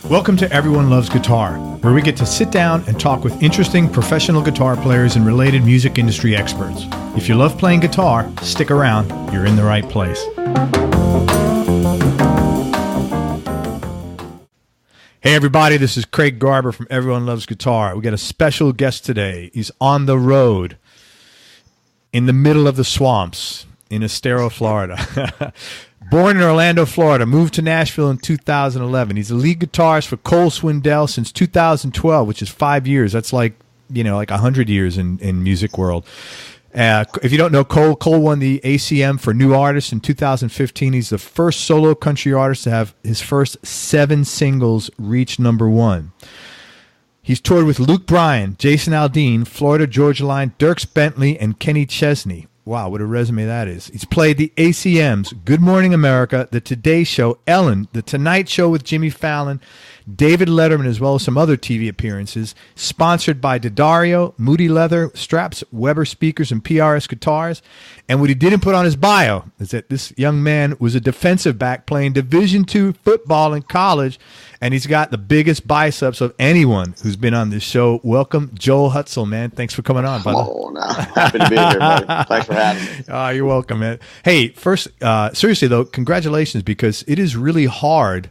Welcome to Everyone Loves Guitar, where we get to sit down and talk with interesting professional guitar players and related music industry experts. If you love playing guitar, stick around. You're in the right place. Hey everybody, this is Craig Garber from Everyone Loves Guitar. We got a special guest today. He's on the road in the middle of the swamps in Estero, Florida. Born in Orlando, Florida, moved to Nashville in 2011. He's the lead guitarist for Cole Swindell since 2012, which is 5 years. That's like 100 years in music world. If you don't know Cole won the ACM for New Artist in 2015. He's the first solo country artist to have his first 7 singles reach #1. He's toured with Luke Bryan, Jason Aldean, Florida Georgia Line, Dierks Bentley, and Kenny Chesney. Wow, what a resume that is. He's played the ACMs, Good Morning America, The Today Show, Ellen, The Tonight Show with Jimmy Fallon, David Letterman, as well as some other TV appearances. Sponsored by D'Addario, Moody Leather Straps, Weber Speakers, and PRS Guitars. And what he didn't put on his bio is that this young man was a defensive back playing Division II football in college, and he's got the biggest biceps of anyone who's been on this show. Welcome, Joel Hutsell, man. Thanks for coming on, brother. Oh, no. Happy to be here, buddy. Thanks for having me. Oh, you're welcome, man. Hey, first, seriously, though, congratulations, because it is really hard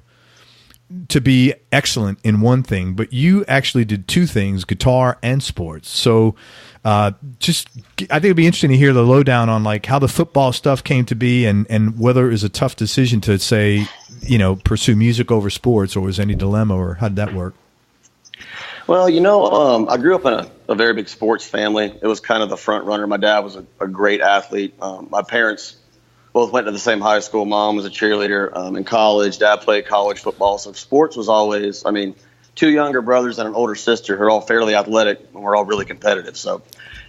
to be excellent in one thing, but you actually did 2 things, guitar and sports. So I think it'd be interesting to hear the lowdown on like how the football stuff came to be and whether it was a tough decision to say, pursue music over sports, or was any dilemma, or how did that work? Well, I grew up in a very big sports family. It was kind of the front runner. My dad was a great athlete. My parents both went to the same high school. Mom was a cheerleader in college. Dad played college football. So sports was always, 2 younger brothers and an older sister who are all fairly athletic, and we're all really competitive. So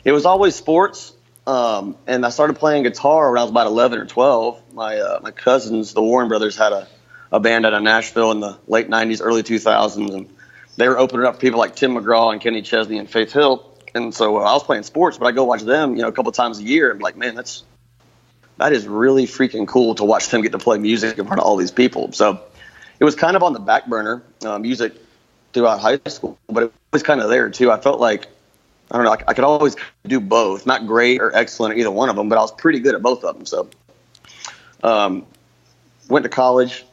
it was always sports. And I started playing guitar when I was about 11 or 12. My cousins, the Warren brothers, had a band out of Nashville in the late 90s, early 2000s. And they were opening up for people like Tim McGraw and Kenny Chesney and Faith Hill. And so I was playing sports, but I go watch them, a couple times a year. And I'm like, man, that is really freaking cool to watch them get to play music in front of all these people. So it was kind of on the back burner, music throughout high school, but it was kind of there too. I felt like, I don't know, I could always do both. Not great or excellent at either one of them, but I was pretty good at both of them. So went to college,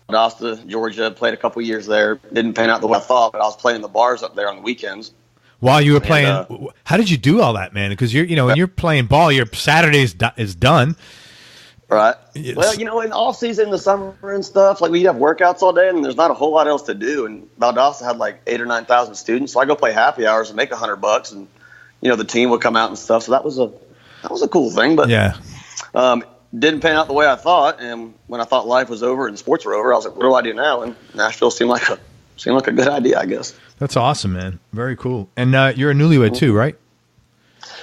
Valdosta, Georgia, played a couple years there. Didn't pan out the way I thought, but I was playing the bars up there on the weekends. While you were playing, how did you do all that, man? Because when you're playing ball, your Saturday is done. Right. Yes. Well, in off season, the summer and stuff, like we'd have workouts all day, and there's not a whole lot else to do. And Valdosta had like 8,000 or 9,000 students, so I go play happy hours and make $100, and the team would come out and stuff. So that was a cool thing. But yeah, didn't pan out the way I thought. And when I thought life was over and sports were over, I was like, what do I do now? And Nashville seemed like a good idea, I guess. That's awesome, man. Very cool. And you're a newlywed too, right?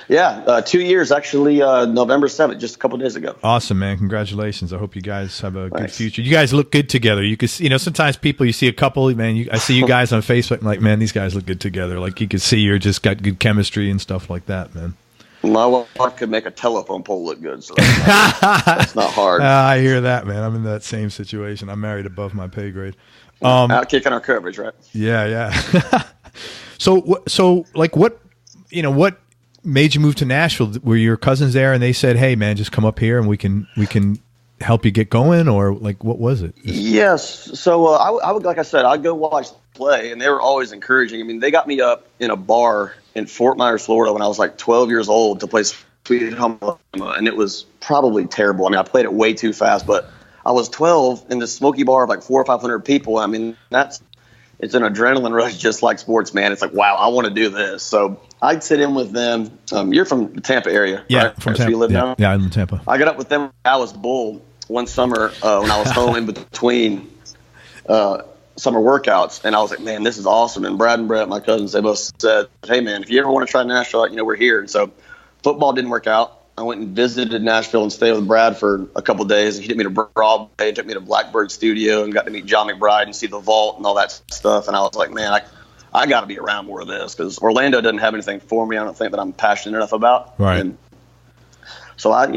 Yeah, 2 years actually. November 7th, just a couple days ago. Awesome, man. Congratulations. I hope you guys have a good future. You guys look good together. You could, sometimes people, you see a couple, man. I see you guys on Facebook. I'm like, man, these guys look good together. Like you could see you're just got good chemistry and stuff like that, man. My wife could make a telephone pole look good, so that's not hard. I hear that, man. I'm in that same situation. I'm married above my pay grade. Out kicking our coverage, right? Yeah. So like what made you move to Nashville? Were your cousins there and they said, hey man, just come up here and we can help you get going, or like what was it? Yes. So I would, like I said, I'd go watch play, and they were always encouraging. They got me up in a bar in Fort Myers, Florida when I was like 12 years old to play Sweet Home Alabama, and it was probably terrible. I played it way too fast, but I was 12 in this smoky bar of like 400 or 500 people. It's an adrenaline rush, just like sports, man. It's like, wow, I want to do this. So I'd sit in with them. You're from the Tampa area, yeah, right? From Tampa. You live now? Yeah, I'm in Tampa. I got up with them at Dallas Bull one summer when I was home in between summer workouts, and I was like, man, this is awesome. And Brad and Brett, my cousins, they both said, hey, man, if you ever want to try Nashville, we're here. And so football didn't work out. I went and visited Nashville and stayed with Brad for a couple of days. He took me to Broadway, took me to Blackbird Studio, and got to meet John McBride and see the vault and all that stuff. And I was like, man, I got to be around more of this, because Orlando doesn't have anything for me. I don't think that I'm passionate enough about. Right. And so I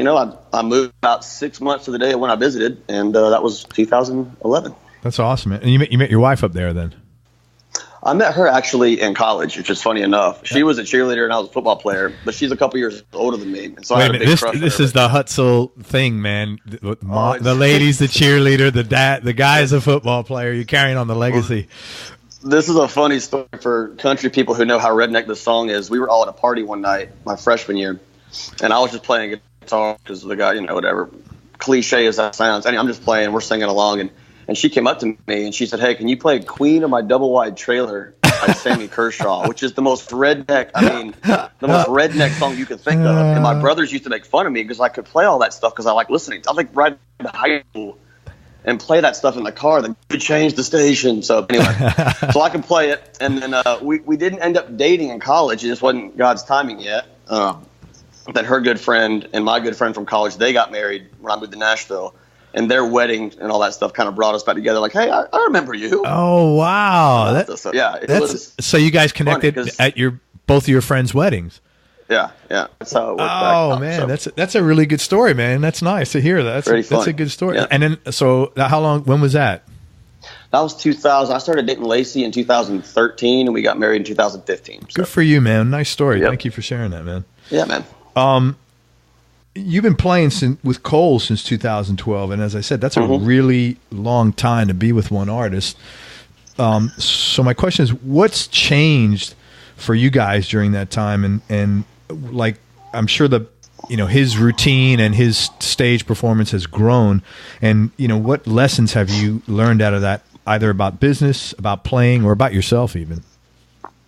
moved about 6 months to the day when I visited, and that was 2011. That's awesome, man. And you met your wife up there then? I met her actually in college, which is funny enough. She was a cheerleader and I was a football player, but she's a couple years older than me. And so I had a big crush on her. This is the Hutsell thing, man. The lady's the cheerleader, the guy's a football player. You're carrying on the legacy. This is a funny story for country people who know how redneck this song is. We were all at a party one night, my freshman year, and I was just playing guitar because the guy, whatever, cliche as that sounds. And I'm just playing, we're singing along, and she came up to me and she said, "Hey, can you play Queen of My Double Wide Trailer by Sammy Kershaw," which is the most redneck, the most redneck song you could think of. And my brothers used to make fun of me because I could play all that stuff because I like listening. I like riding to high school and play that stuff in the car. Then could change the station. So anyway, so I could play it. And then we didn't end up dating in college. It just wasn't God's timing yet. Then her good friend and my good friend from college, they got married when I moved to Nashville. And their wedding and all that stuff kind of brought us back together. Like, hey, I remember you. Oh, wow. So you guys connected at both of your friends' weddings. Yeah. That's how it worked. Oh, man, that's a really good story, man. That's nice to hear that. That's a good story. Yeah. And then, when was that? That was 2000. I started dating Lacey in 2013, and we got married in 2015. So. Good for you, man. Nice story. Yep. Thank you for sharing that, man. Yeah, man. You've been playing with Cole since 2012, and as I said, that's a really long time to be with one artist. So my question is, what's changed for you guys during that time? And like, I'm sure his routine and his stage performance has grown. And, what lessons have you learned out of that, either about business, about playing, or about yourself even?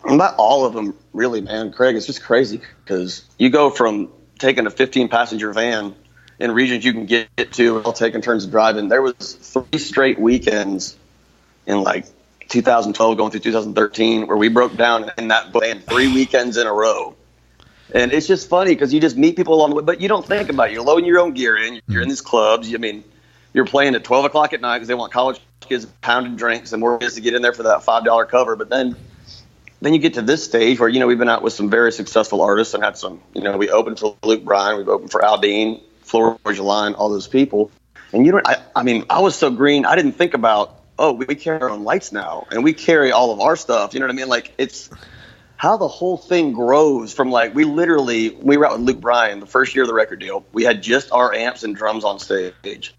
About all of them, really, man. Craig, it's just crazy because you go from taking a 15-passenger van in regions you can get to, all taking turns driving. There was 3 straight weekends in like 2012 going through 2013 where we broke down in that van 3 weekends in a row. And it's just funny because you just meet people along the way, but you don't think about it. You're loading your own gear in. You're in these clubs. You're playing at 12 o'clock at night because they want college kids pounding drinks and more kids to get in there for that $5 cover. But then you get to this stage where, we've been out with some very successful artists and had some, we opened for Luke Bryan, we've opened for Aldine, Florida Line, all those people. And I was so green, I didn't think about, we carry our own lights now and we carry all of our stuff. You know what I mean? Like, it's how the whole thing grows from like, we were out with Luke Bryan the first year of the record deal. We had just our amps and drums on stage.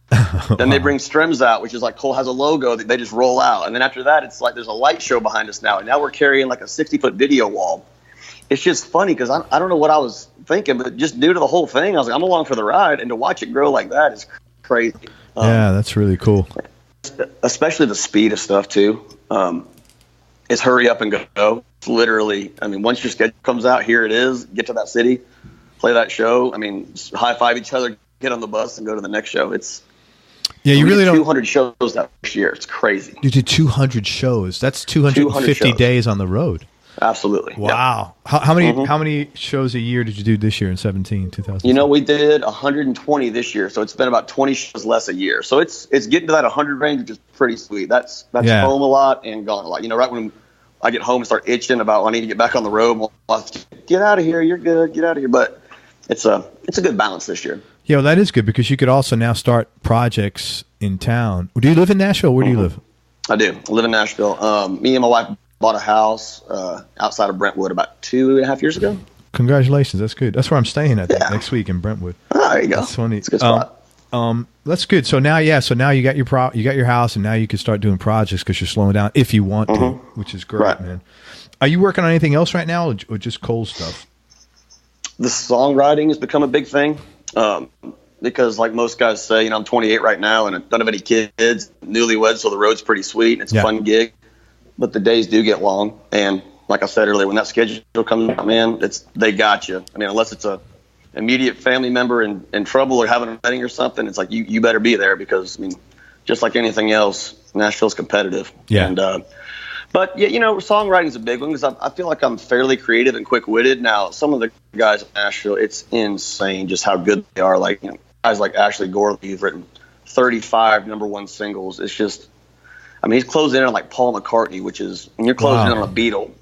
Then they bring Strems out, which is like Cole has a logo that they just roll out. And then after that, it's like there's a light show behind us now. And now we're carrying like a 60-foot video wall. It's just funny because I don't know what I was thinking, but just due to the whole thing, I was like, I'm along for the ride. And to watch it grow like that is crazy. Yeah, that's really cool. Especially the speed of stuff, too. It's hurry up and go. It's literally, once your schedule comes out, here it is. Get to that city, play that show. High-five each other, get on the bus, and go to the next show. You really don't. 200 shows that first year. It's crazy. You did 200 shows. That's 250 days on the road. Absolutely. Wow. Yep. How many shows a year did you do this year in 2017? We did 120 this year, so it's been about 20 shows less a year. So it's getting to that 100 range, which is pretty sweet. That's home a lot and gone a lot. Right when I get home and start itching about I need to get back on the road, get out of here. You're good. Get out of here. But it's a good balance this year. Yeah, well, that is good because you could also now start projects in town. Do you live in Nashville? Where do you live? I do. I live in Nashville. Me and my wife bought a house outside of Brentwood about 2.5 years ago. Congratulations. That's good. That's where I'm staying next week in Brentwood. Oh, there you go. That's funny. It's a good spot. That's good. So now you got your house, and now you can start doing projects because you're slowing down if you want to, which is great, right, man. Are you working on anything else right now, or just Cole stuff? The songwriting has become a big thing because, like most guys say, I'm 28 right now, and I don't have any kids, newlywed, so the road's pretty sweet, and it's a fun gig. But the days do get long, and like I said earlier, when that schedule comes out, man, they got you. Unless it's a immediate family member in trouble or having a wedding or something, it's like you better be there because just like anything else, Nashville's competitive. Yeah. And but yeah, songwriting's a big one because I feel like I'm fairly creative and quick-witted. Now, some of the guys in Nashville, it's insane just how good they are. Like guys like Ashley Gorley, who've written 35 #1 singles. It's just. He's closing in on like Paul McCartney, which is when you're closing in on a Beatle.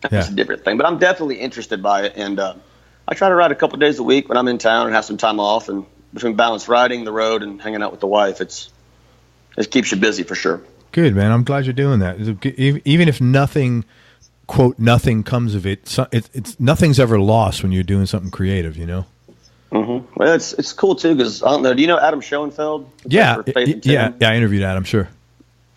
That's a different thing. But I'm definitely interested by it, and I try to write a couple days a week when I'm in town and have some time off. And between balance riding the road and hanging out with the wife, it keeps you busy for sure. Good, man. I'm glad you're doing that. Even if nothing, quote, nothing comes of it, it's nothing's ever lost when you're doing something creative, you know? Mm-hmm. Well, it's cool, too, because, I don't know, do you know Adam Schoenfeld? Yeah, I interviewed Adam, sure.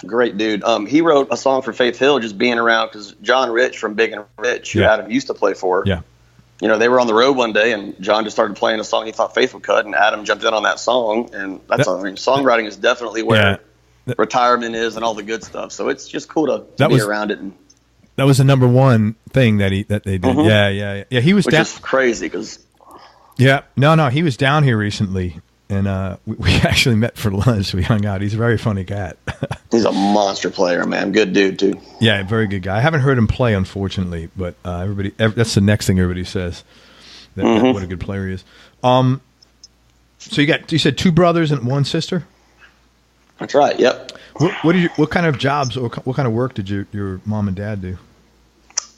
Great dude. He wrote a song for Faith Hill just being around because John Rich from Big and Rich, who Adam used to play for, they were on the road one day, and John just started playing a song he thought Faith would cut, and Adam jumped in on that song, and songwriting is definitely where retirement is and all the good stuff. So it's just cool to be around it. And that was the number one thing that they did. Mm-hmm. Yeah. He was which is crazy because he was down here recently, and we actually met for lunch. We hung out. He's a very funny cat. He's a monster player, man. Good dude too. Yeah, very good guy. I haven't heard him play, unfortunately, but that's the next thing everybody says. That what a good player he is. So you said 2 brothers and 1 sister? That's right. Yep. What kind of jobs or what kind of work did your mom and dad do?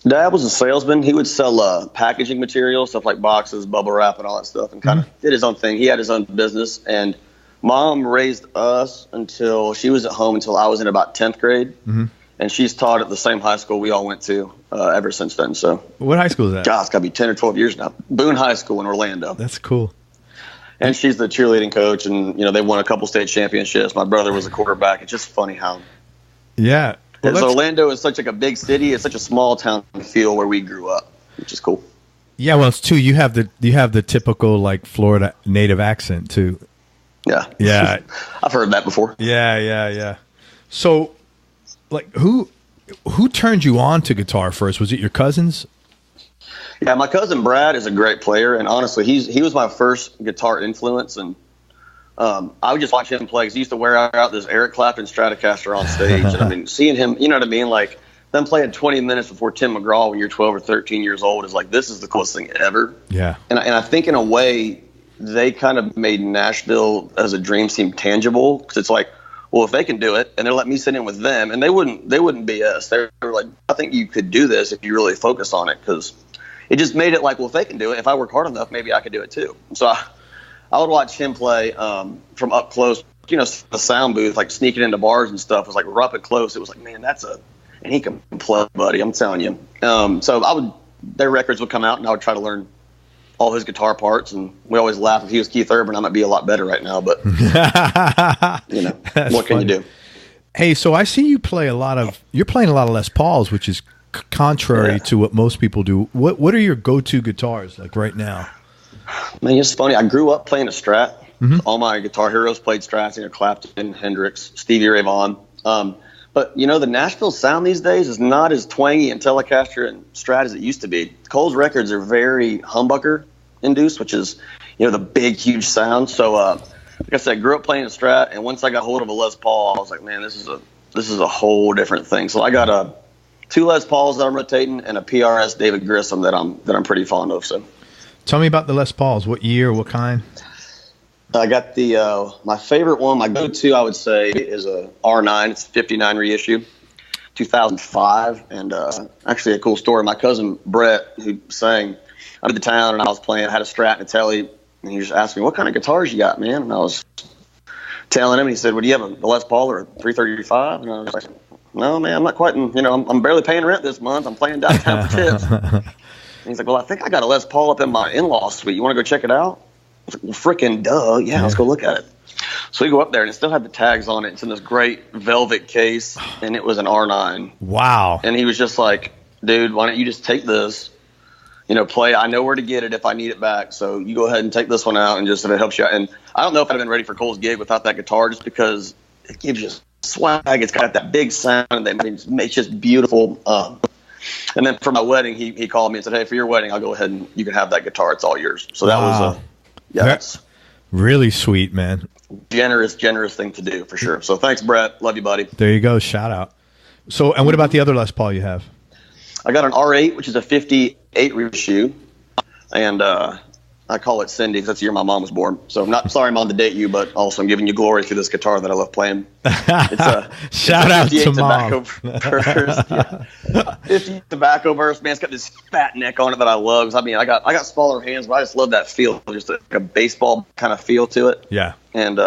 Dad was a salesman. He would sell packaging material, stuff like boxes, bubble wrap, and all that stuff, and kind of did his own thing. He had his own business, and Mom raised us until she was at home until I was in about 10th grade, and she's taught at the same high school we all went to ever since then. So, what high school is that? Gosh, it's got to be 10 or 12 years now. Boone High School in Orlando. That's cool. And she's the cheerleading coach, and they won a couple state championships. My brother was a quarterback. It's just funny how. Yeah. Well, Orlando is such like a big city. It's such a small town feel where we grew up, which is cool. Yeah, well, it's too. You have the typical like Florida native accent too. Yeah. I've heard that before. Yeah. So, like, who turned you on to guitar first? Was it your cousins? Yeah, my cousin Brad is a great player, and honestly, he was my first guitar influence, and I would just watch him play because he used to wear out this Eric Clapton Stratocaster on stage. And I mean, seeing him, you know what I mean? Like, them playing 20 minutes before Tim McGraw when you're 12 or 13 years old is like, this is the coolest thing ever. Yeah. And I think in a way, they kind of made Nashville as a dream seem tangible because it's like, well, if they can do it and they're letting me sit in with them, and they wouldn't BS. They were like, I think you could do this if you really focus on it, because it just made it like, well, if they can do it, if I work hard enough, maybe I could do it too. So I would watch him play from up close, the sound booth, like sneaking into bars and stuff was like we're up and close. It was like, man, and he can play, buddy. I'm telling you. So their records would come out and I would try to learn all his guitar parts. And we always laugh, if he was Keith Urban, I might be a lot better right now, but what can you do? Hey, so I see you're playing a lot of Les Pauls, which is contrary to what most people do. What are your go-to guitars like right now? Man, it's funny. I grew up playing a Strat. All my guitar heroes played Strats, Clapton, Hendrix, Stevie Ray Vaughan. But, the Nashville sound these days is not as twangy and Telecaster and Strat as it used to be. Cole's records are very humbucker induced, which is, the big, huge sound. So, like I said, I grew up playing a Strat, and once I got hold of a Les Paul, I was like, man, this is a whole different thing. So I got 2 Les Pauls that I'm rotating and a PRS David Grissom that I'm pretty fond of. So, tell me about the Les Pauls. What year? What kind? I got my favorite one, my go-to, I would say, is a R9. It's a 59 reissue, 2005. And actually a cool story. My cousin Brett, who sang, I did the town and I was playing, I had a Strat and a Tele, and he just asked me, what kind of guitars you got, man? And I was telling him, and he said, well, do you have a Les Paul or a 335? And I was like, no, man, I'm not quite, I'm barely paying rent this month. I'm playing downtown for tips. And he's like, well, I think I got a Les Paul up in my in-law suite. You want to go check it out? I was like, well, freaking duh. Yeah, let's go look at it. So we go up there, and it still had the tags on it. It's in this great velvet case, and it was an R9. Wow. And he was just like, dude, why don't you just take this, play. I know where to get it if I need it back. So you go ahead and take this one out, and just if it helps you out. And I don't know if I'd have been ready for Cole's gig without that guitar, just because it gives you swag. It's got that big sound, and it's just beautiful. And then for my wedding, he called me and said, hey, for your wedding, I'll go ahead and you can have that guitar. It's all yours. So that was that's really sweet, man. Generous thing to do for sure. So thanks, Brett. Love you, buddy. There you go. Shout out. So, and what about the other Les Paul you have? I got an R8, which is a 58 reissue. And I call it Cindy because that's the year my mom was born. So I'm not sorry, Mom, to date you, but also I'm giving you glory through this guitar that I love playing. Shout out to tobacco Mom. Burst. 50 tobacco burst, man. It's got this fat neck on it that I love. I mean, I got smaller hands, but I just love that feel, just like a baseball kind of feel to it. Yeah. And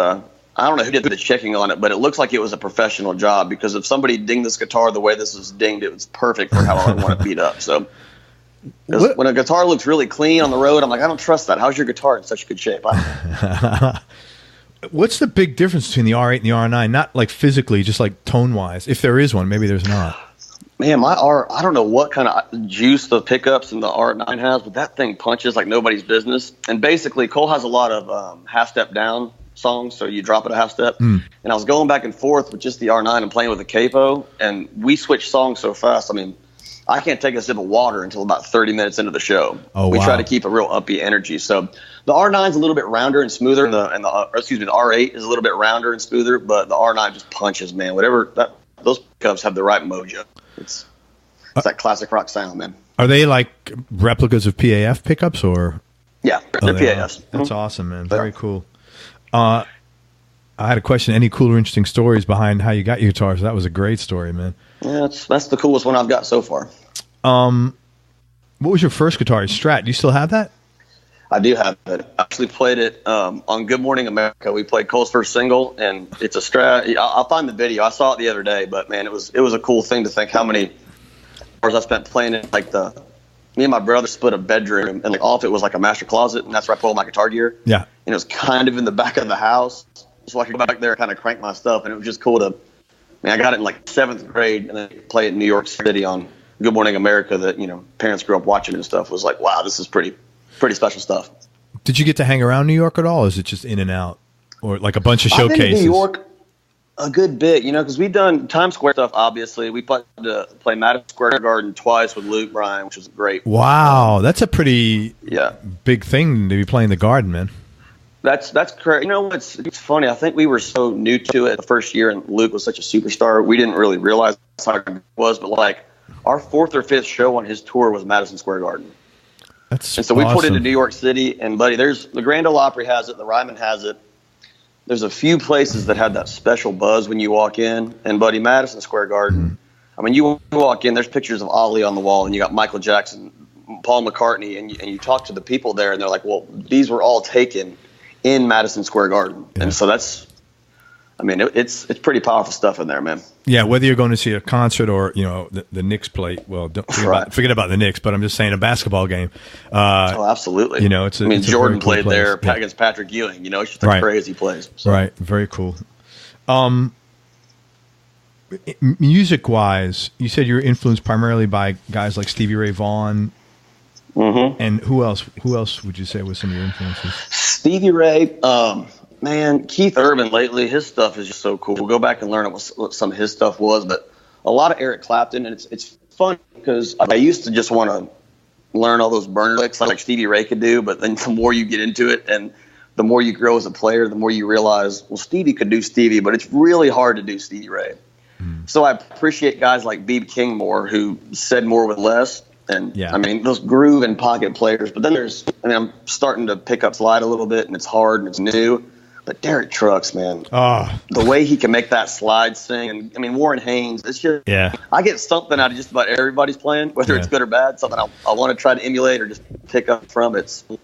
I don't know who did the checking on it, but it looks like it was a professional job, because if somebody dinged this guitar the way this was dinged, it was perfect for how I want it beat up. So when a guitar looks really clean on the road, I'm like, I don't trust that. How's your guitar in such good shape? What's the big difference between the R8 and the R9? Not like physically, just like tone-wise. If there is one, maybe there's not. Man, I don't know what kind of juice the pickups in the R9 has, but that thing punches like nobody's business. And basically, Cole has a lot of half-step down songs, so you drop it a half step. And I was going back and forth with just the R9 and playing with the capo, and we switched songs so fast. I mean, I can't take a sip of water until about 30 minutes into the show. Oh, we wow. try to keep a real upbeat energy. So the R9 is a little bit rounder and smoother, the R8 is a little bit rounder and smoother, but the R9 just punches, man. Those pickups have the right mojo. It's that classic rock sound, man. Are they like replicas of PAF pickups, or? Yeah, they're PAFs. That's awesome, man. Very cool. I had a question. Any cool or interesting stories behind how you got your guitars? That was a great story, man. Yeah, that's the coolest one I've got so far. What was your first guitar? Strat. Do you still have that? I do have it. I actually played it on Good Morning America. We played Cole's first single, and it's a Strat. I'll find the video. I saw it the other day, but man, it was a cool thing to think how many hours I spent playing it. Like me and my brother split a bedroom, and like off it was like a master closet, and that's where I put all my guitar gear. Yeah. And it was kind of in the back of the house, so I could go back there and kind of crank my stuff, and it was just cool to. I got it in like 7th grade, and then play it in New York City on Good Morning America. That parents grew up watching and stuff. Was like, wow, this is pretty special stuff. Did you get to hang around New York at all? Or is it just in and out, or like a bunch of showcases? I've been to New York a good bit, because we've done Times Square stuff. Obviously, we played to play Madison Square Garden twice with Luke Bryan, which was great. Wow, that's a pretty big thing to be playing the Garden, man. That's correct. It's funny. I think we were so new to it the first year, and Luke was such a superstar. We didn't really realize how good it was, but like our 4th or 5th show on his tour was Madison Square Garden. And so we put it in New York City, and buddy, there's the Grand Ole Opry has it, the Ryman has it. There's a few places that had that special buzz when you walk in, and buddy, Madison Square Garden. I mean, you walk in, there's pictures of Ollie on the wall, and you got Michael Jackson, Paul McCartney, and you talk to the people there, and they're like, well, these were all taken in Madison Square Garden. Yeah. And so it's pretty powerful stuff in there, man. Yeah, whether you're going to see a concert or, the Knicks play, well, don't forget about the Knicks, but I'm just saying a basketball game. Absolutely. Jordan played there against Patrick Ewing. It's just a crazy place. So. Right, very cool. Music-wise, you said you were influenced primarily by guys like Stevie Ray Vaughan. Mm-hmm. And who else would you say was some of your influences? Stevie Ray, Keith Urban lately, his stuff is just so cool. We'll go back and learn what some of his stuff was, but a lot of Eric Clapton, and it's fun because I used to just want to learn all those burn licks like Stevie Ray could do, but then the more you get into it and the more you grow as a player, the more you realize, well, Stevie could do Stevie, but it's really hard to do Stevie Ray. So I appreciate guys like B.B. King more, who said more with less. And those groove and pocket players. But then I'm starting to pick up slide a little bit, and it's hard and it's new. But Derek Trucks, man, the way he can make that slide sing, and Warren Haynes, it's just I get something out of just about everybody's playing, whether it's good or bad. Something I want to try to emulate or just pick up from it. And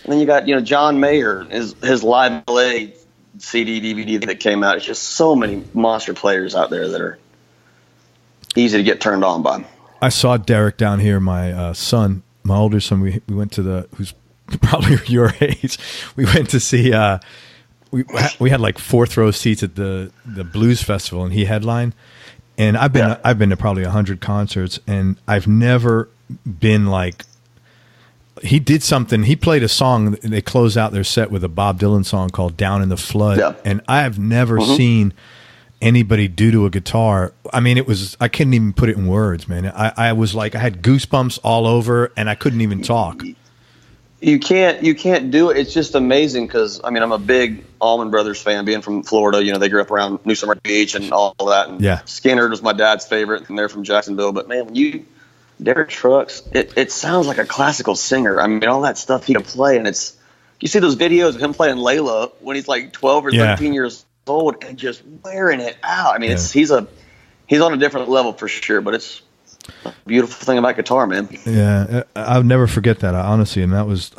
then you got John Mayer, his Live LA CD DVD that came out. It's just so many monster players out there that are easy to get turned on by. I saw Derek down here. My son, my older son, we went to who's probably your age. We went to see. We had like 4th row seats at the blues festival, and he headlined. And I've been to probably 100 concerts, and I've never been like. He did something. He played a song. They closed out their set with a Bob Dylan song called "Down in the Flood," and I have never seen anybody do to a guitar. I mean, I couldn't even put it in words, man. I was like, I had goosebumps all over, and I couldn't even talk. You can't do it. It's just amazing because I'm a big Allman Brothers fan, being from Florida. They grew up around New Smyrna Beach and all that. And Skinner was my dad's favorite, and they're from Jacksonville. But man, when Derek Trucks, it sounds like a classical singer. All that stuff he can play, and you see those videos of him playing Layla when he's like 12 or 13 years old and just wearing it out. He's on a different level for sure, but it's a beautiful thing about guitar, man. Yeah, I'll never forget that, honestly. And that was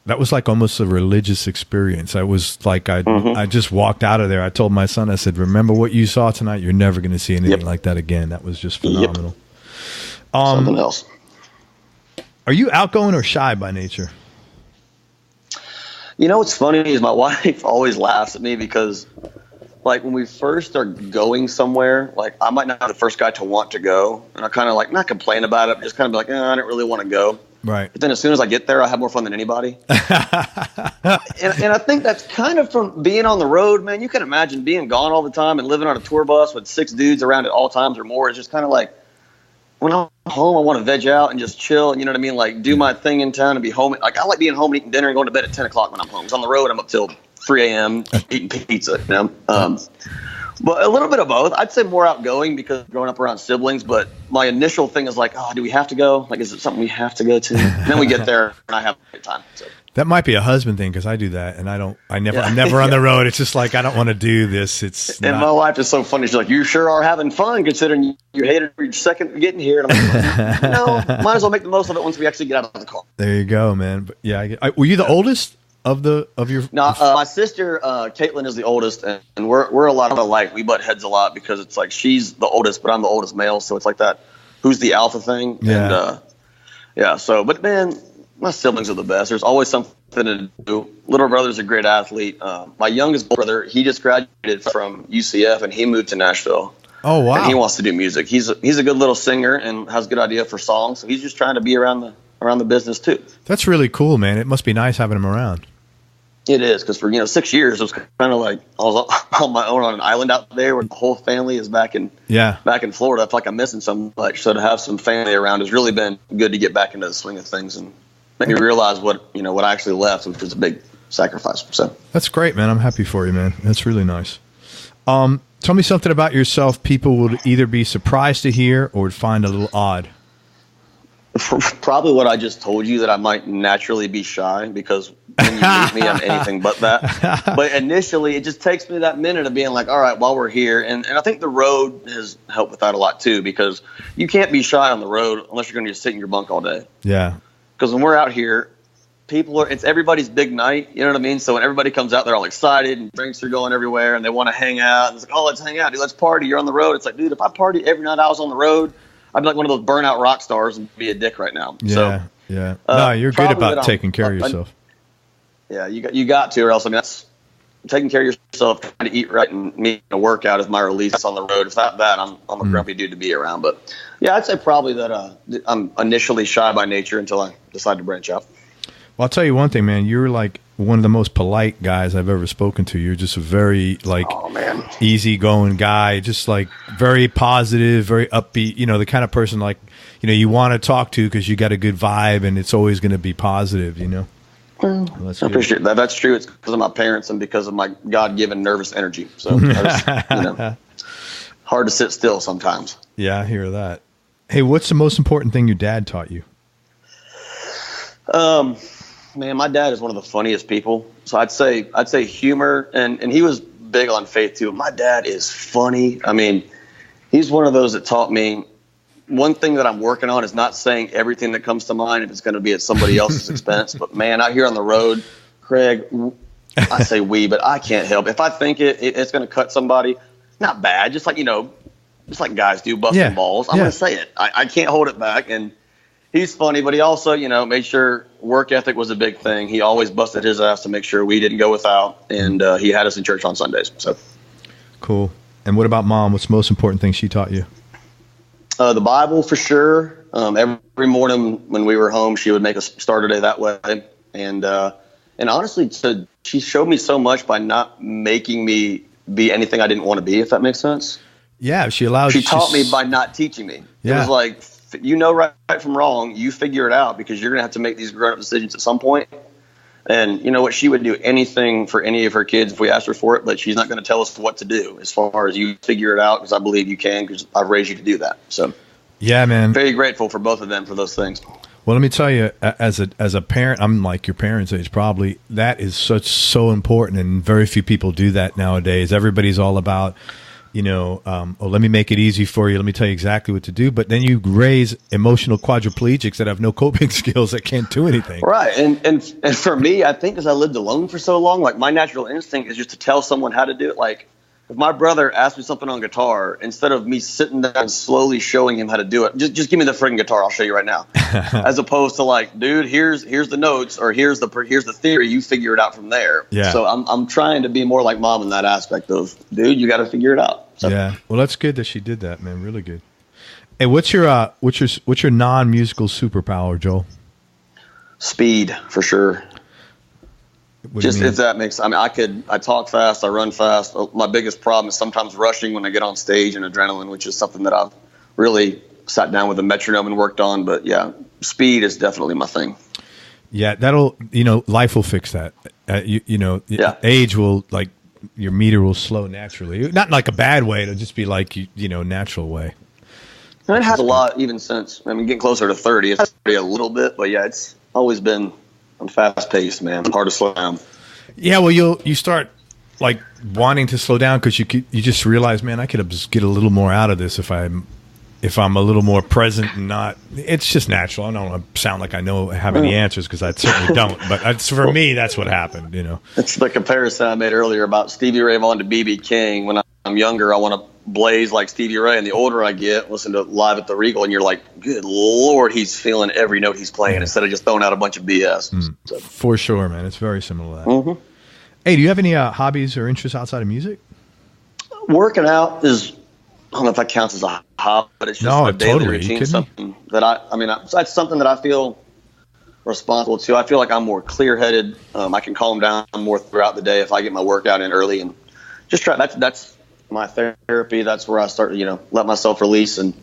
that was like almost a religious experience. I was like, I just walked out of there. I told my son, I said, remember what you saw tonight? You're never going to see anything like that again. That was just phenomenal. Something else. Are you outgoing or shy by nature? You know what's funny is my wife always laughs at me because, like, when we first are going somewhere, like, I might not be the first guy to want to go, and I kind of, like, not complain about it, just kind of be like, I don't really want to go. Right. But then as soon as I get there, I have more fun than anybody. and I think that's kind of from being on the road, man. You can imagine being gone all the time and living on a tour bus with 6 dudes around at all times or more. It's just kind of like, when I'm home, I want to veg out and just chill. You know what I mean? Like, do my thing in town and be home. Like, I like being home and eating dinner and going to bed at 10 o'clock when I'm home. 'Cause on the road, I'm up till 3 a.m. eating pizza. You know? But a little bit of both. I'd say more outgoing because growing up around siblings. But my initial thing is like, do we have to go? Like, is it something we have to go to? And then we get there and I have a great time. So. That might be a husband thing because I do that, and I'm never on the road. It's just like I don't want to do this. My wife is so funny. She's like, "You sure are having fun considering you hated your second getting here." And I'm like, no, might as well make the most of it once we actually get out of the car. There you go, man. But yeah, were you the oldest of your? No, my sister Caitlin is the oldest, and we're a lot alike. We butt heads a lot because it's like she's the oldest, but I'm the oldest male, so it's like that. Who's the alpha thing? Yeah. And So, but man. My siblings are the best. There's always something to do. Little brother's a great athlete. My youngest brother, he just graduated from UCF and he moved to Nashville. Oh wow! And he wants to do music. He's a good little singer and has a good idea for songs. So he's just trying to be around the business too. That's really cool, man. It must be nice having him around. It is because for 6 years it was kind of like I was on my own on an island out there where the whole family is back in Florida. I feel like I'm missing so much. So to have some family around has really been good to get back into the swing of things and make me realize what I actually left, which was a big sacrifice. So that's great, man. I'm happy for you, man. That's really nice. Tell me something about yourself people would either be surprised to hear or would find a little odd. Probably what I just told you, that I might naturally be shy because when you meet me, I'm anything but that. But initially, it just takes me that minute of being like, all right, while we're here. And I think the road has helped with that a lot too, because you can't be shy on the road unless you're going to just sit in your bunk all day. Yeah. Because when we're out here, it's everybody's big night. You know what I mean? So when everybody comes out, they're all excited and drinks are going everywhere and they want to hang out. And it's like, oh, let's hang out, dude. Let's party. You're on the road. It's like, dude, if I party every night I was on the road, I'd be like one of those burnout rock stars and be a dick right now. Yeah, yeah. No, you're good about taking care of yourself. Yeah, you got to, or else, I mean, that's taking care of yourself, trying to eat right and meet a workout is my release on the road. If not that, I'm a grumpy dude to be around. But yeah, I'd say probably that I'm initially shy by nature until I decide to branch out. Well, I'll tell you one thing, man. You're like one of the most polite guys I've ever spoken to. You're just a very easygoing guy, just like very positive, very upbeat. The kind of person like you want to talk to because you got a good vibe and it's always going to be positive. Well, I appreciate that. That's true. It's because of my parents and because of my God-given nervous energy. So hard to sit still sometimes. Yeah, I hear that. Hey, what's the most important thing your dad taught you? Man, my dad is one of the funniest people. So I'd say humor, and he was big on faith too. My dad is funny. I mean, he's one of those that taught me one thing that I'm working on is not saying everything that comes to mind if it's going to be at somebody else's expense. But man, out here on the road, Craig, I say we, but I can't help it. If I think it's going to cut somebody, not bad, just like guys do, busting balls. I'm going to say it. I can't hold it back. And he's funny, but he also, made sure work ethic was a big thing. He always busted his ass to make sure we didn't go without, and he had us in church on Sundays. So cool. And what about Mom? What's the most important thing she taught you? The Bible, for sure. Every morning when we were home, she would make us start our day that way. And honestly, she showed me so much by not making me be anything I didn't want to be, if that makes sense. Yeah, she taught me by not teaching me. Yeah. It was like, right from wrong, you figure it out because you're going to have to make these grown-up decisions at some point. And you know what? She would do anything for any of her kids if we asked her for it, but she's not going to tell us what to do as far as you figure it out, because I believe you can, because I've raised you to do that. So, yeah, man, very grateful for both of them for those things. Well, let me tell you, as a parent, I'm like your parents' age probably, that is so important, and very few people do that nowadays. Everybody's all about oh, let me make it easy for you. Let me tell you exactly what to do. But then you raise emotional quadriplegics that have no coping skills that can't do anything. Right. And for me, I think as I lived alone for so long, like my natural instinct is just to tell someone how to do it. Like if my brother asked me something on guitar, instead of me sitting there and slowly showing him how to do it, just give me the friggin' guitar. I'll show you right now. As opposed to like, dude, here's the notes, or here's the theory. You figure it out from there. Yeah. So I'm trying to be more like mom in that aspect of, dude, you got to figure it out. So. Yeah. Well, that's good that she did that, man. Really good. Hey, what's your non-musical superpower, Joel? Speed, for sure. Just if that makes, I talk fast, I run fast. My biggest problem is sometimes rushing when I get on stage and adrenaline, which is something that I've really sat down with a metronome and worked on. But yeah, speed is definitely my thing. Yeah, that'll, life will fix that. Age will, like, your meter will slow naturally. Not in like a bad way. It'll just be like, natural way. And it has a lot even since, getting closer to 30. It's already a little bit, but yeah, it's always been, I'm fast paced, man. Hard to slow down. Yeah, well, you start like wanting to slow down because you just realize, man, I could just get a little more out of this if I'm a little more present and not. It's just natural. I don't want to sound like I have any answers because I certainly don't. But for me, that's what happened. It's the comparison I made earlier about Stevie Ray Vaughan to B.B. King. When I'm younger, I want to blaze like Stevie Ray, and the older I get, listen to Live at the Regal, and you're like, good Lord, he's feeling every note he's playing instead of just throwing out a bunch of BS. So. For sure, man. It's very similar to that. Mm-hmm. Hey, do you have any hobbies or interests outside of music? Working out is, I don't know if that counts as a hobby, but it's just a daily routine. Something that that's something that I feel responsible to. I feel like I'm more clear-headed. I can calm down more throughout the day if I get my workout in early and just try. That's my therapy. That's where I start to, let myself release and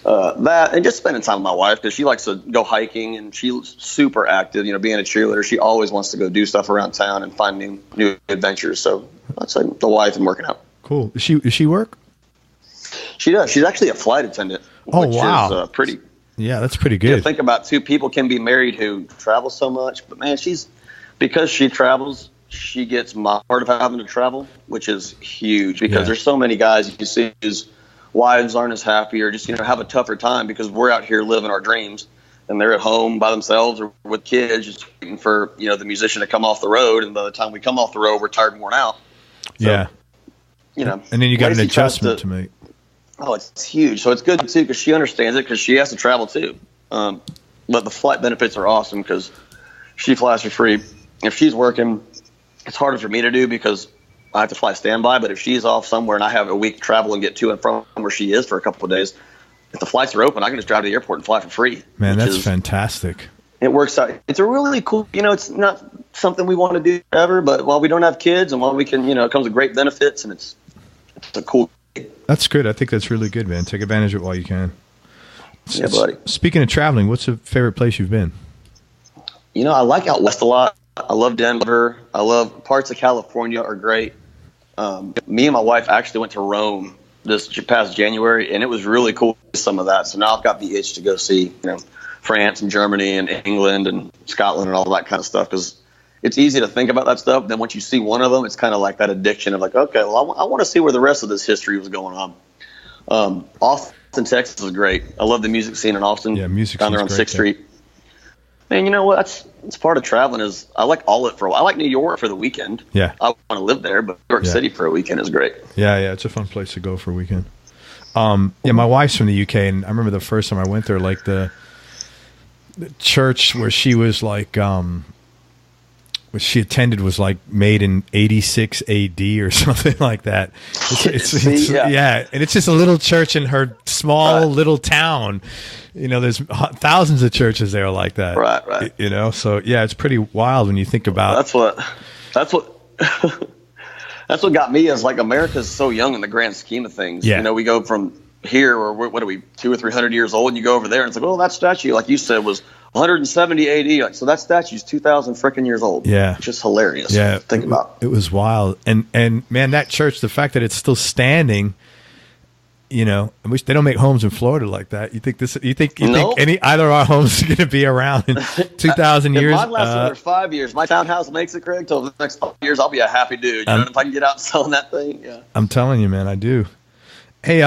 that, and just spending time with my wife because she likes to go hiking and she's super active. Being a cheerleader, she always wants to go do stuff around town and find new adventures. So that's like the wife and working out. Cool. Does she work? She does. She's actually a flight attendant. Oh, which wow. Is pretty. Yeah, that's pretty good. Think about two people can be married who travel so much, but man, because she travels, she gets my part of having to travel, which is huge because there's so many guys you see whose wives aren't as happy or just, have a tougher time because we're out here living our dreams and they're at home by themselves or with kids just waiting for, the musician to come off the road. And by the time we come off the road, we're tired and worn out. So, and then you got an adjustment to make. Oh, it's huge. So it's good too because she understands it because she has to travel too. But the flight benefits are awesome because she flies for free. If she's working, it's harder for me to do because I have to fly standby. But if she's off somewhere and I have a week to travel and get to and from where she is for a couple of days, if the flights are open, I can just drive to the airport and fly for free. Man, that's fantastic. It works out. It's a really cool, it's not something we want to do ever, but while we don't have kids and while we can, it comes with great benefits and it's a cool. That's good. I think that's really good, man. Take advantage of it while you can. Yeah, buddy. Speaking of traveling, what's the favorite place you've been? I like out west a lot. I love Denver. I love parts of California are great. Me and my wife actually went to Rome this past January, and it was really cool. Some of that. So now I've got the itch to go see, France and Germany and England and Scotland and all that kind of stuff because it's easy to think about that stuff. Then once you see one of them, it's kind of like that addiction of like, okay, well, I want to see where the rest of this history was going on. Austin, Texas is great. I love the music scene in Austin. Yeah, music down there on 6th Street. Man, you know what? It's part of traveling is I like I like New York for the weekend. Yeah. I want to live there, but New York City for a weekend is great. Yeah, it's a fun place to go for a weekend. My wife's from the UK, and I remember the first time I went there, like the church where she was like, which she attended was like made in 86 AD or something like that. Yeah. And it's just a little church in her small little town. There's thousands of churches there like that. Right. So yeah, it's pretty wild when you think about. That's what that's what got me is like America's so young in the grand scheme of things. Yeah. We go from here, or what are we, 200 or 300 years old, and you go over there and it's like, oh, that statue, like you said, was 170 AD. Like, so that statue's 2,000 freaking years old. Yeah. It's just hilarious. Yeah. Think about. It was wild. And man, that church, the fact that it's still standing, You know, I wish they don't make homes in Florida like that. You think Nope. any either of our homes is going to be around in 2,000 years? If mine lasts another 5 years, my townhouse makes it, Craig, till the next 5 years, I'll be a happy dude. You know, if I can get out selling that thing, yeah. I'm telling you, man, I do. Hey,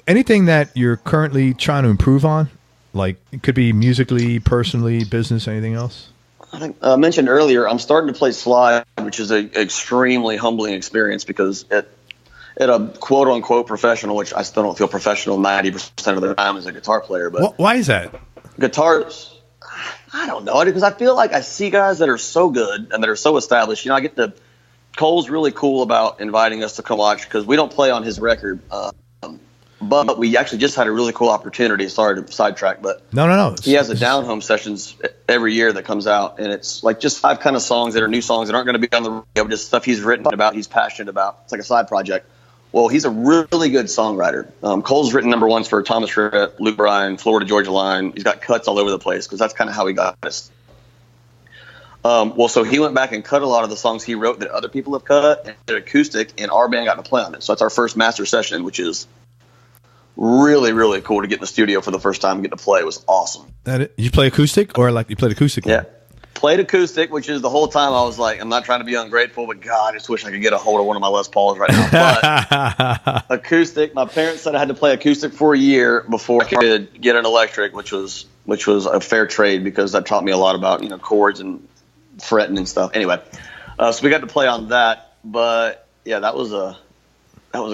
anything that you're currently trying to improve on? Like, it could be musically, personally, business, anything else? I think I mentioned earlier, I'm starting to play slide, which is an extremely humbling experience because at a quote-unquote professional, which I still don't feel professional 90% of the time as a guitar player. But why is that? Guitars, I don't know. Because I feel like I see guys that are so good and that are so established. You know, Cole's really cool about inviting us to come watch because we don't play on his record. But we actually just had a really cool opportunity. Sorry to sidetrack, but no. He has a down home sessions every year that comes out, and it's like just 5 kind of songs that are new songs that aren't going to be on the radio, just stuff he's written about, he's passionate about. It's like a side project. Well, he's a really good songwriter. Cole's written number ones for Thomas Rhett, Luke Bryan, Florida Georgia Line. He's got cuts all over the place because that's kind of how he got us. So he went back and cut a lot of the songs he wrote that other people have cut and did acoustic, and our band got to play on it. So that's our first master session, which is really, really cool to get in the studio for the first time and get to play. It was awesome. You play acoustic, or like you played acoustic? Yeah. Played acoustic, which is the whole time I was like, I'm not trying to be ungrateful, but God, I just wish I could get a hold of one of my Les Pauls right now. But acoustic, my parents said I had to play acoustic for a year before I could get an electric, which was a fair trade because that taught me a lot about, you know, chords and fretting and stuff. Anyway, so we got to play on that. But yeah, that was a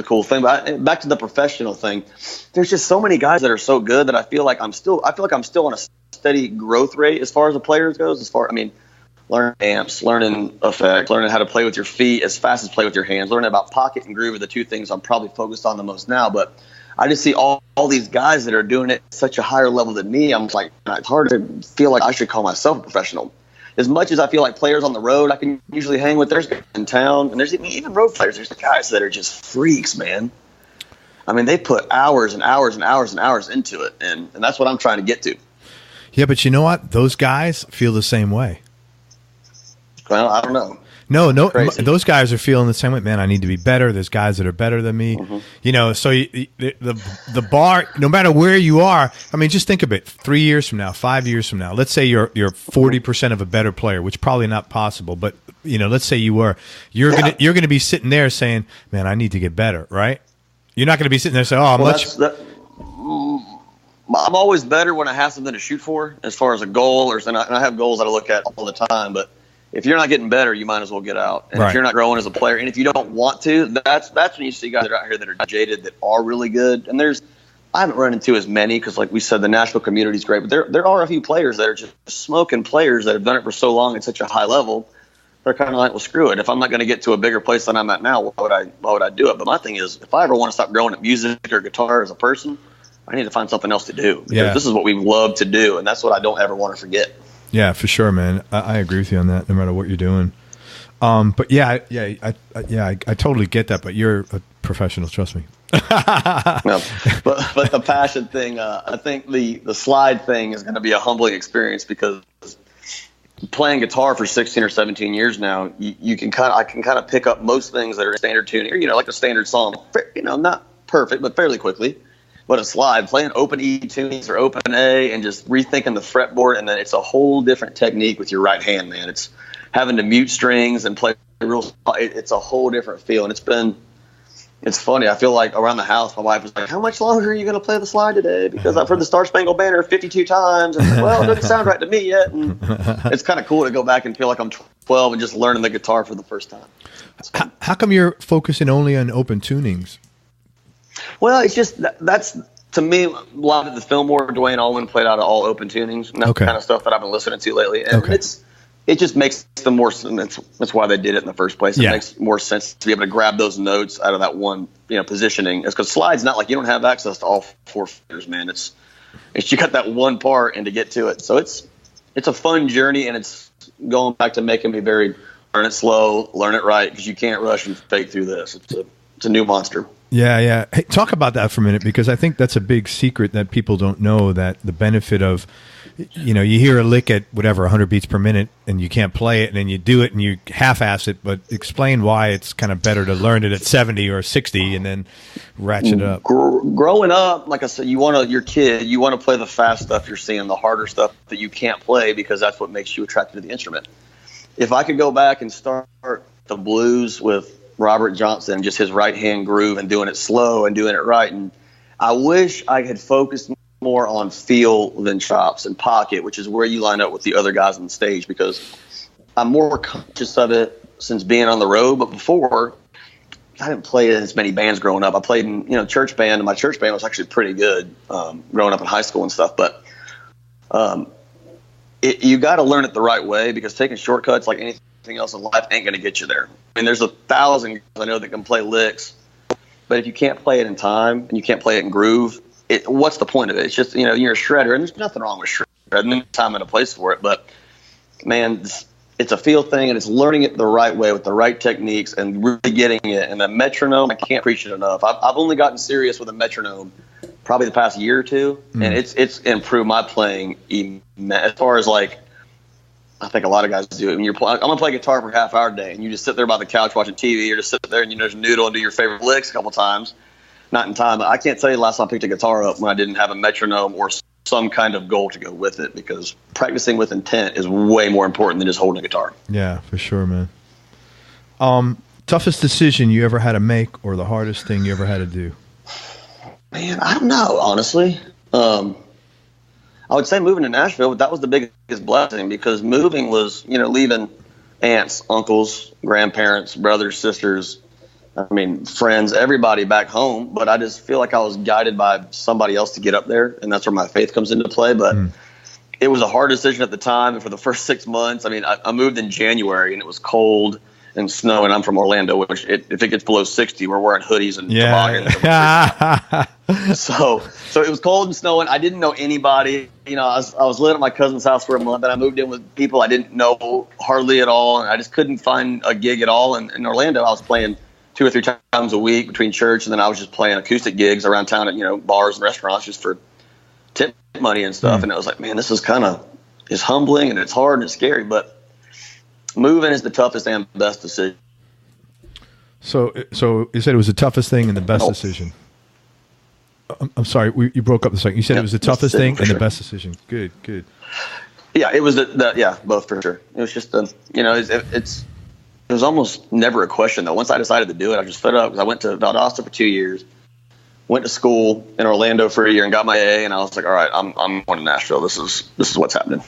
cool thing. But back to the professional thing, there's just so many guys that are so good that I feel like I'm still on a steady growth rate as far as the players goes. Learning amps, learning effects, learning how to play with your feet as fast as play with your hands, learning about pocket and groove are the 2 things I'm probably focused on the most now. But I just see all these guys that are doing it at such a higher level than me. I'm like, it's hard to feel like I should call myself a professional. As much as I feel like players on the road, I can usually hang with there's guys in town, and there's even road players. There's guys that are just freaks, man. I mean, they put hours and hours and hours and hours into it, and that's what I'm trying to get to. Yeah, but you know what? Those guys feel the same way. Well, I don't know. No, those guys are feeling the same way. Man, I need to be better. There's guys that are better than me. Mm-hmm. You know, so the bar, no matter where you are, I mean, just think of it. 3 years from now, 5 years from now, let's say you're 40% of a better player, which is probably not possible. But you know, let's say you were, you're gonna be sitting there saying, "Man, I need to get better." Right? You're not going to be sitting there saying, "Oh, I'm always better when I have something to shoot for, as far as a goal, and I have goals that I look at all the time, but if you're not getting better, you might as well get out. And if you're not growing as a player, and if you don't want to, that's when you see guys that are out here that are jaded, that are really good. And I haven't run into as many because, like we said, the Nashville community is great, but there are a few players that are just smoking players that have done it for so long at such a high level. They're kind of like, well, screw it. If I'm not going to get to a bigger place than I'm at now, why would I do it? But my thing is, if I ever want to stop growing at music or guitar as a person, I need to find something else to do. Because this is what we love to do, and that's what I don't ever want to forget. Yeah, for sure, man. I agree with you on that. No matter what you're doing, but I totally get that. But you're a professional, trust me. No, but the passion thing, I think the slide thing is going to be a humbling experience because playing guitar for 16 or 17 years now, I can kind of pick up most things that are standard tuning, or like a standard song, not perfect, but fairly quickly. But a slide, playing open E tunings or open A and just rethinking the fretboard, and then it's a whole different technique with your right hand, man. It's having to mute strings and play it's a whole different feel. And it's funny. I feel like around the house, my wife was like, how much longer are you going to play the slide today? Because I've heard the Star Spangled Banner 52 times. And like, well, it doesn't sound right to me yet. And it's kind of cool to go back and feel like I'm 12 and just learning the guitar for the first time. How come you're focusing only on open tunings? Well, it's just that's, to me, a lot of the Fillmore, Dwayne Allman played out of all open tunings. And that's the kind of stuff that I've been listening to lately. And it just makes them more sense. That's why they did it in the first place. It makes more sense to be able to grab those notes out of that one, positioning. It's because slide's not like you don't have access to all 4 fingers, man. It's you got that one part and to get to it. So it's a fun journey, and it's going back to making me learn it slow, learn it right, because you can't rush and fake through this. It's a new monster. Yeah. Hey, talk about that for a minute, because I think that's a big secret that people don't know, that the benefit of, you know, you hear a lick at whatever 100 beats per minute, and you can't play it, and then you do it and you half-ass it. But explain why it's kind of better to learn it at 70 or 60 and then ratchet it up. Growing up, like I said, you want to play the fast stuff you're seeing, the harder stuff that you can't play, because that's what makes you attracted to the instrument. If I could go back and start the blues with Robert Johnson, just his right hand groove and doing it slow and doing it right, and I wish I had focused more on feel than chops and pocket, which is where you line up with the other guys on the stage, because I'm more conscious of it since being on the road. But before, I didn't play in as many bands growing up. I played in church band, and my church band was actually pretty good growing up in high school and stuff. But you got to learn it the right way, because taking shortcuts like anything else in life ain't going to get you there. I mean, there's 1,000 guys I know that can play licks, but if you can't play it in time and you can't play it in groove, what's the point of it? It's just, you're a shredder, and there's nothing wrong with shredding. There's time and a place for it. But, man, it's a feel thing, and it's learning it the right way with the right techniques and really getting it. And the metronome, I can't preach it enough. I've only gotten serious with a metronome probably the past year or two, and it's improved my playing as far as, like, I think a lot of guys do it. When I'm going to play guitar for a half hour a day, and you just sit there by the couch watching TV, or just sit there and just noodle and do your favorite licks a couple times. Not in time. I can't tell you the last time I picked a guitar up when I didn't have a metronome or some kind of goal to go with it, because practicing with intent is way more important than just holding a guitar. Yeah, for sure, man. Toughest decision you ever had to make, or the hardest thing you ever had to do? Man, I don't know, honestly. I would say moving to Nashville, but that was the biggest blessing, because moving was, leaving aunts, uncles, grandparents, brothers, sisters, friends, everybody back home. But I just feel like I was guided by somebody else to get up there, and that's where my faith comes into play. But it was a hard decision at the time. And for the first 6 months, I moved in January, and it was cold and snow, and I'm from Orlando, which if it gets below 60, we're wearing hoodies and toboggans. So it was cold and snowing. I didn't know anybody. I was living at my cousin's house for a month, and I moved in with people I didn't know hardly at all, and I just couldn't find a gig at all. And in Orlando, I was playing 2 or 3 times a week between church, and then I was just playing acoustic gigs around town at bars and restaurants just for tip money and stuff. And it was like, man, this is it's humbling, and it's hard and it's scary, but moving is the toughest and best decision. So you said it was the toughest thing and the best decision. I'm sorry, you broke up a second. You said it was the toughest thing and the best decision. Good. Yeah, it was both for sure. It was just it was almost never a question, though. Once I decided to do it, I just fed up, because I went to Valdosta for 2 years, went to school in Orlando for a year and got my A, and I was like, all right, I'm going to Nashville. This is what's happening.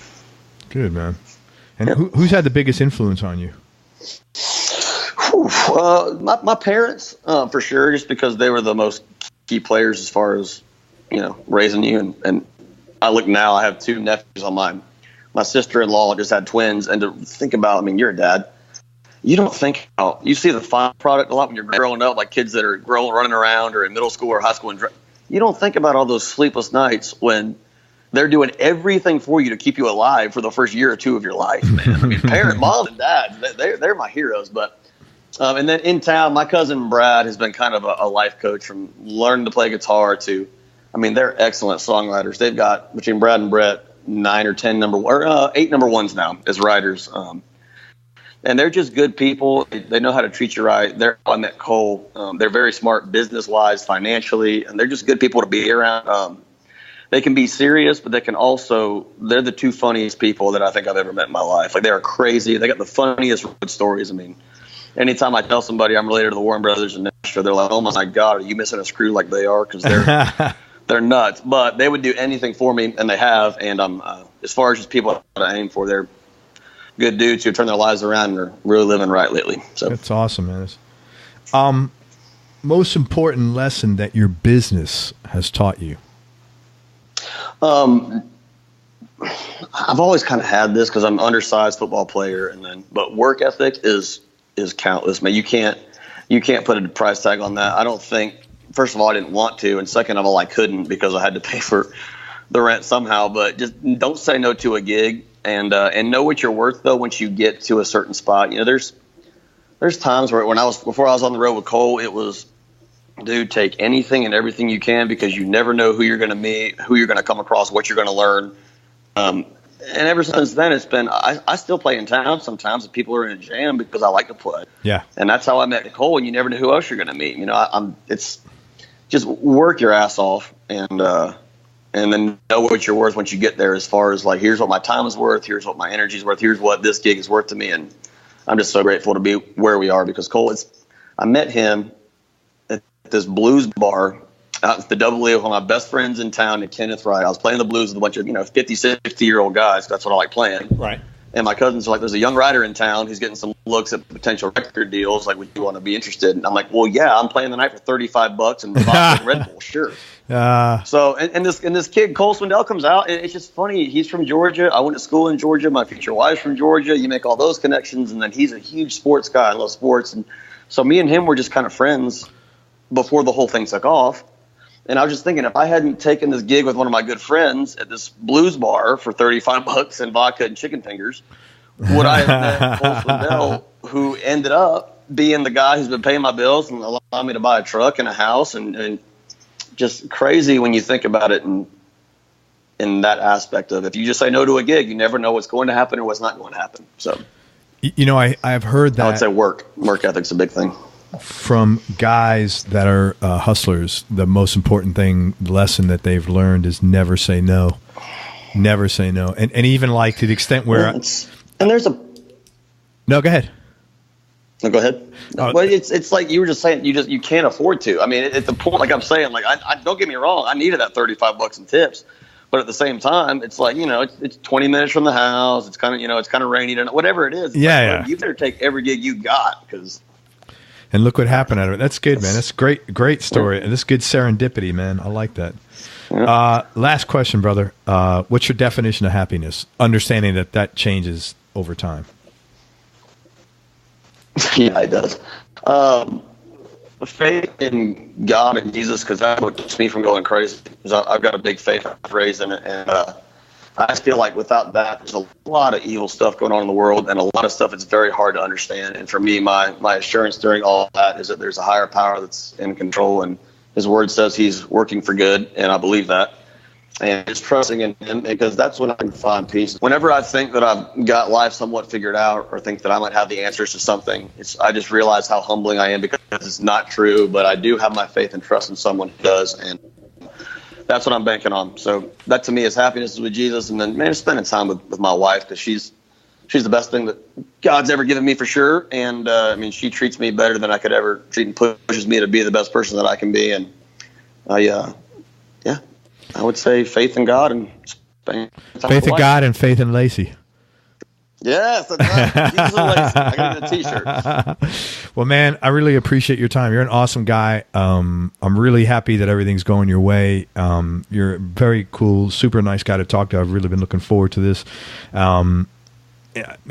Good, man. And who's had the biggest influence on you? My parents, for sure, just because they were the most key players as far as, raising you. And I look now, I have 2 nephews on my sister-in-law just had twins. And to think about, you're a dad. You don't think about, you see the final product a lot when you're growing up, like kids that are running around or in middle school or high school. You don't think about all those sleepless nights when they're doing everything for you to keep you alive for the first year or 2 of your life, man. Mom and dad, they're my heroes. But and then in town, my cousin Brad has been kind of a life coach, from learning to play guitar to, they're excellent songwriters. They've got, between Brad and Brett, 9 or 10 8 number ones now as writers. And they're just good people. They know how to treat you right. I met Cole. They're very smart business-wise, financially, and they're just good people to be around. They can be serious, but they're the 2 funniest people that I think I've ever met in my life. Like, they are crazy. They got the funniest road stories. Anytime I tell somebody I'm related to the Warren brothers in Nashville, they're like, oh my God, are you missing a screw like they are? Because they're nuts. But they would do anything for me, and they have. And as far as just people I aim for, they're good dudes who turn their lives around and are really living right lately. So that's awesome, man. Most important lesson that your business has taught you? I've always kind of had this, because I'm an undersized football player, but work ethic is countless. Man, you can't put a price tag on that. I don't think. First of all, I didn't want to, and second of all, I couldn't, because I had to pay for the rent somehow. But just don't say no to a gig. And know what you're worth, though, once you get to a certain spot. There's times where before I was on the road with Cole, it was, dude, take anything and everything you can, because you never know who you're going to meet, who you're going to come across, what you're going to learn. and ever since then, it's been, I still play in town sometimes if people are in a jam because I like to play. Yeah. And that's how I met Nicole, and you never know who else you're going to meet. You know, it's just work your ass off and then know what you're worth once you get there, as far as like, here's what my time is worth, here's what my energy is worth, here's what this gig is worth to me. And I'm just so grateful to be where we are, because Cole, I met him at this blues bar out at the Double E with one of my best friends in town, Kenneth Wright. I was playing the blues with a bunch of, 50, 60-year-old guys. That's what I like playing. Right. And my cousins are like, there's a young writer in town who's getting some looks at potential record deals. Like, would you want to be interested? And I'm like, well, yeah, I'm playing the night for $35 and vodka and Red Bull, sure. So, and this kid, Cole Swindell, comes out, and it's just funny. He's from Georgia. I went to school in Georgia. My future wife's from Georgia. You make all those connections, and then he's a huge sports guy. I love sports. And so me and him were just kind of friends before the whole thing took off. And I was just thinking, if I hadn't taken this gig with one of my good friends at this blues bar for $35 and vodka and chicken fingers, would I have met Cole Swindell, who ended up being the guy who's been paying my bills and allowing me to buy a truck and a house, and just crazy when you think about it in that aspect of, if you just say no to a gig, you never know what's going to happen or what's not going to happen. So, I've heard that. I would say work ethic's a big thing. From guys that are hustlers, the most important lesson that they've learned is never say no. Never say no. And even like to the extent where... and there's a... No, go ahead. No, go ahead. Well, it's like you were just saying, you can't afford to. I mean, at the point, like I'm saying, like, I don't get me wrong, I needed that $35 in tips. But at the same time, it's like, it's 20 minutes from the house. It's kind of, it's kind of rainy, whatever it is. Yeah. You better take every gig you got, because... And look what happened out of it. That's good, man. That's great story. And this good serendipity, man. I like that. Yeah. Last question, brother. What's your definition of happiness? Understanding that changes over time. Yeah, it does. Faith in God and Jesus, because that's what keeps me from going crazy. I've got a big faith I've raised in it, and I feel like without that, there's a lot of evil stuff going on in the world, and a lot of stuff it's very hard to understand. And for me, my assurance during all that is that there's a higher power that's in control, and His word says He's working for good, and I believe that. And just trusting in Him, because that's when I can find peace. Whenever I think that I've got life somewhat figured out, or think that I might have the answers to something, I just realize how humbling I am, because it's not true, but I do have my faith and trust in someone who does, and that's what I'm banking on. So that to me is happiness, is with Jesus, and then, man, spending time with my wife, because she's the best thing that God's ever given me, for sure. And I mean, she treats me better than I could ever treat, and pushes me to be the best person that I can be. And I would say faith in God and faith in God and faith in Lacey. Yes, that's right. Jesus and Lacey. I got to get a T-shirt. Well, man, I really appreciate your time. You're an awesome guy. I'm really happy that everything's going your way. You're a very cool, super nice guy to talk to. I've really been looking forward to this.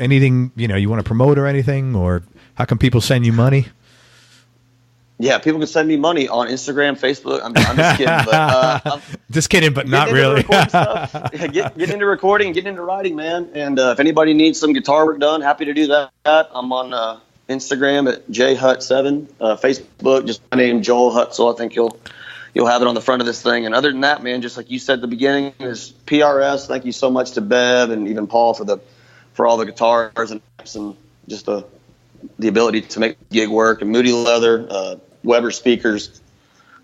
Anything you want to promote or anything, or how can people send you money? Yeah, people can send me money on Instagram, Facebook. I'm just kidding, but just kidding, but not really. Get into recording and get into writing, man. And if anybody needs some guitar work done, happy to do that. I'm on Instagram at jhut7, Facebook, just my name, Joel Hutsell. I think you'll have it on the front of this thing. And other than that, man, just like you said at the beginning, is PRS. Thank you so much to Bev and even Paul for all the guitars and just the ability to make gig work, and Moody Leather, Weber speakers,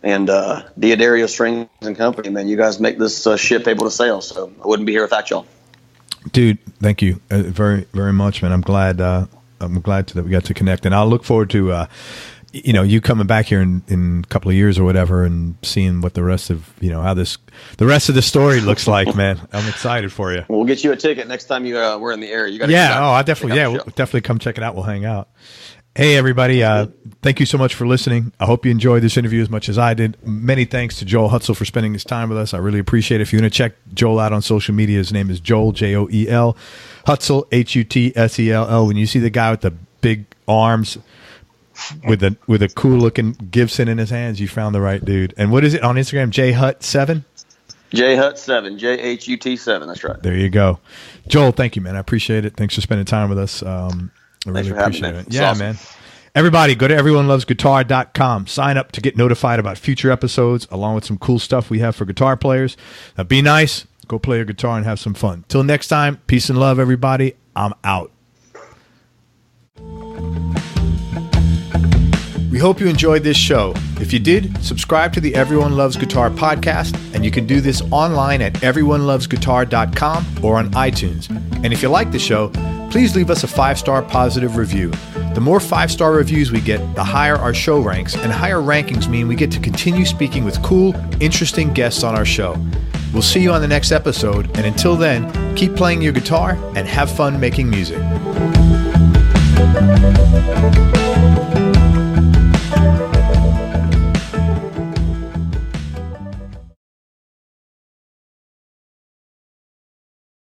and Diodario Strings and Company. Man, you guys make this ship able to sail, so I wouldn't be here without y'all. Dude, thank you very, very much, man. I'm glad that we got to connect, and I'll look forward to you coming back here in a couple of years or whatever, and seeing what the rest of how the rest of the story looks like, man. I'm excited for you. We'll get you a ticket next time we're in the area. You got I definitely we'll definitely come check it out. We'll hang out. Hey, everybody. Thank you so much for listening. I hope you enjoyed this interview as much as I did. Many thanks to Joel Hutsell for spending his time with us. I really appreciate it. If you want to check Joel out on social media, his name is Joel, Joel, Hutsell, Hutsell. When you see the guy with the big arms with a cool looking Gibson in his hands, you found the right dude. And what is it on Instagram? jhut7? jhut7, jhut7. That's right. There you go. Joel, thank you, man. I appreciate it. Thanks for spending time with us. I really appreciate it. Yeah, awesome, man. Everybody, go to everyonelovesguitar.com. Sign up to get notified about future episodes, along with some cool stuff we have for guitar players. Now, be nice. Go play your guitar and have some fun. Till next time, peace and love, everybody. I'm out. We hope you enjoyed this show. If you did, subscribe to the Everyone Loves Guitar podcast, and you can do this online at everyonelovesguitar.com or on iTunes. And if you like the show, please leave us a 5-star positive review. The more 5-star reviews we get, the higher our show ranks, and higher rankings mean we get to continue speaking with cool, interesting guests on our show. We'll see you on the next episode, and until then, keep playing your guitar and have fun making music.